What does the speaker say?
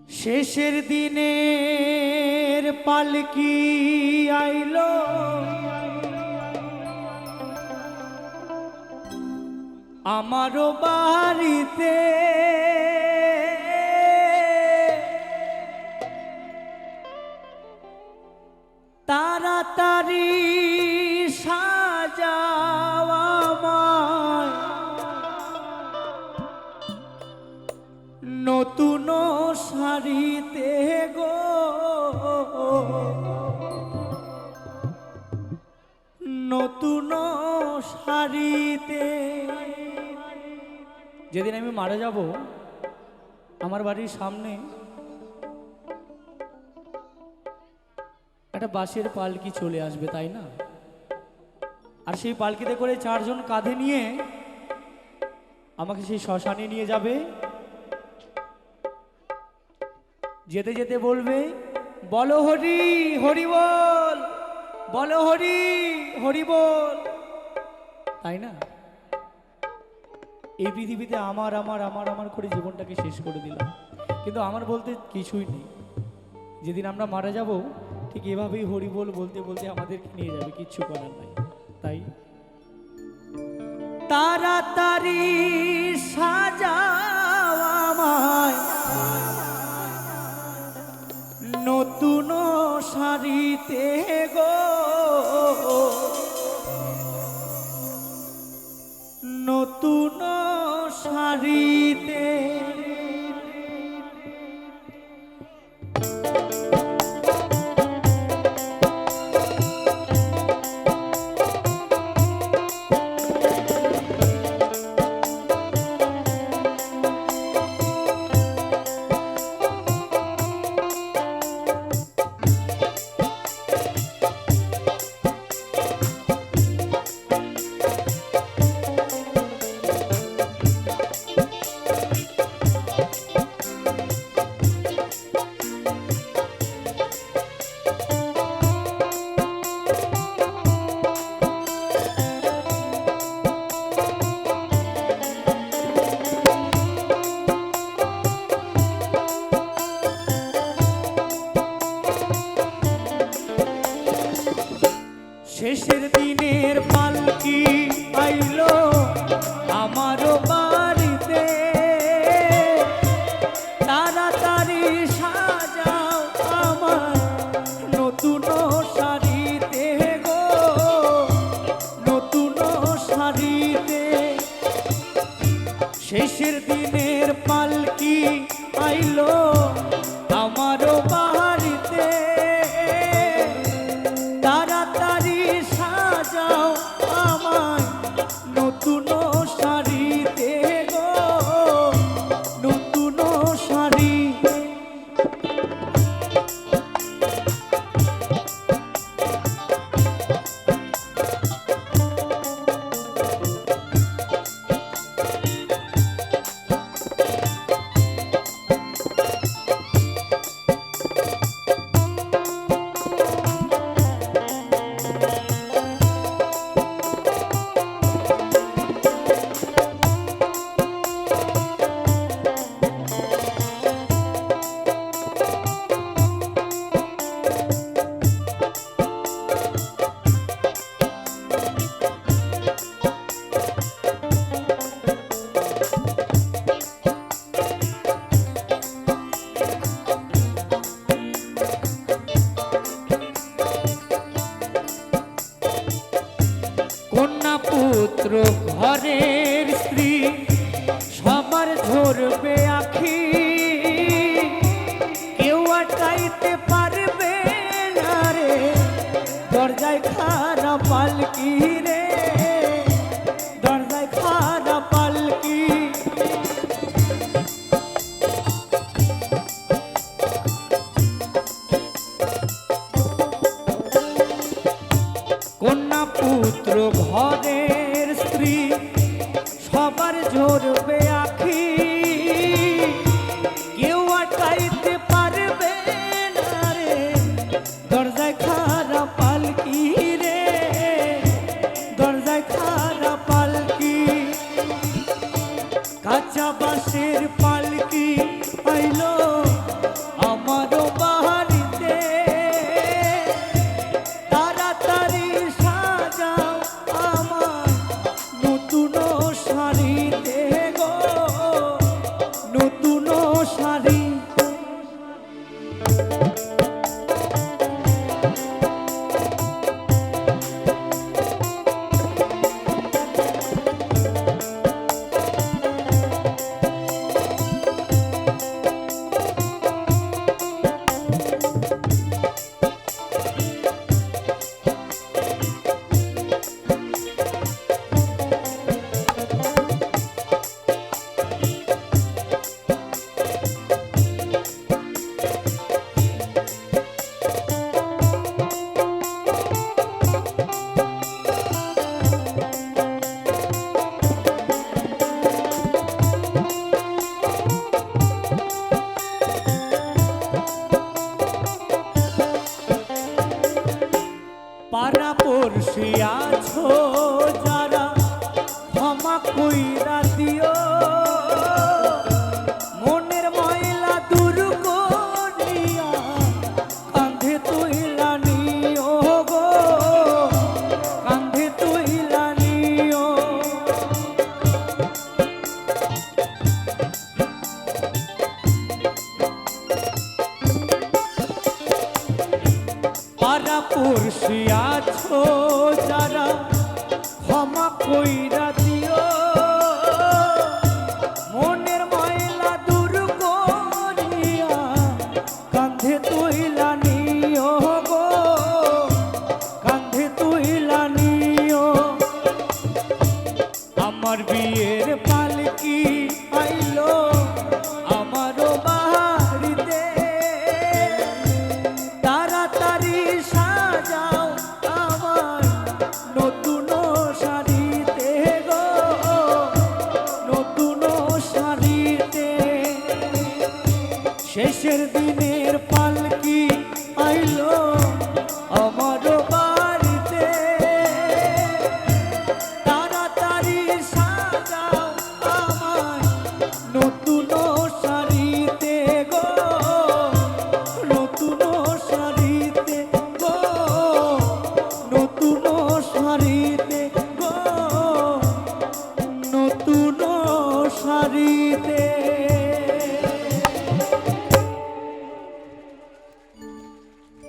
শেষের দিনের পালকি আইলো আমারও বাড়িতে, তাড়াতাড়ি সাজাও আমায় নতুন শাড়িতে গো, নতুন শাড়িতে। যেদিন আমি মারা যাব আমার বাড়ির সামনে একটা বাঁশের পালকি চলে আসবে, তাই না? আর সেই পালকিতে করে চারজন কাঁধে নিয়ে আমাকে সেই শ্মশানে নিয়ে যাবে। যেতে যেতে বলবে, বলো হরি হরি বল, বলো হরি হরি বল, তাই না? এই পৃথিবীতে আমার আমার আমার আমার করে জীবনটাকে শেষ করে দিলাম, কিন্তু আমার বলতে কিছুই নেই। যেদিন আমরা মারা যাব ঠিক এভাবেই হরি বল বলতে বলতে আমাদেরকে নিয়ে যাবে, কিচ্ছু করার নাই। তাই তাড়াতাড়ি সাজাও আমায় নতুন শাড়িতে গো, নতুন শাড়িতে। শেষের দিনের পালকি আইলো আমারও বাড়িতে, তাড়াতাড়ি সাজাও আমার নতুন শাড়িতে গো, নতুন শাড়িতে। শেষের দিনের পালকি আইলো আমারও বাড়িতে, তাড়াতাড়ি সাজাও আমায় নতুন শাড়িতে গো, নতুন শাড়ি। পুত্র ঘরের স্ত্রী সবার ঝরবে আখি, কেউ আটকাইতে পারবে না রে দরজায় খাড়া পালকি রে, দরজায় খাড়া পালকি। কন্যা পুত্র ঘরের স্ত্রী সবার ঝরবে আখি, কেউ আটকাইতে পারবে না রে দরজায় খাড়া পালকি রে, দরজায় খাড়া পালকি। কাঁচা বাঁশের পালকি আইলো পড়শি আছো যারা ক্ষমা কইরা দিও, মনের ময়লা দূর করিয়া কাঁধে তুইলা নিও গো, কাঁধে তুইলা নিও। আমার বিয়ের পালকি আইলো আমারও বাড়িতে, তাড়াতাড়ি সাজাও আমার নতুন শাড়িতে গো, নতুন শাড়িতে। শেষের দিনের পালকি আইলো আমারও বাড়িতে, তাড়াতাড়ি সাজাও আমার নতুন শাড়িতে গো, নতুন শাড়িতে গো, নতুন শাড়িতে গো, নতুন শাড়িতে।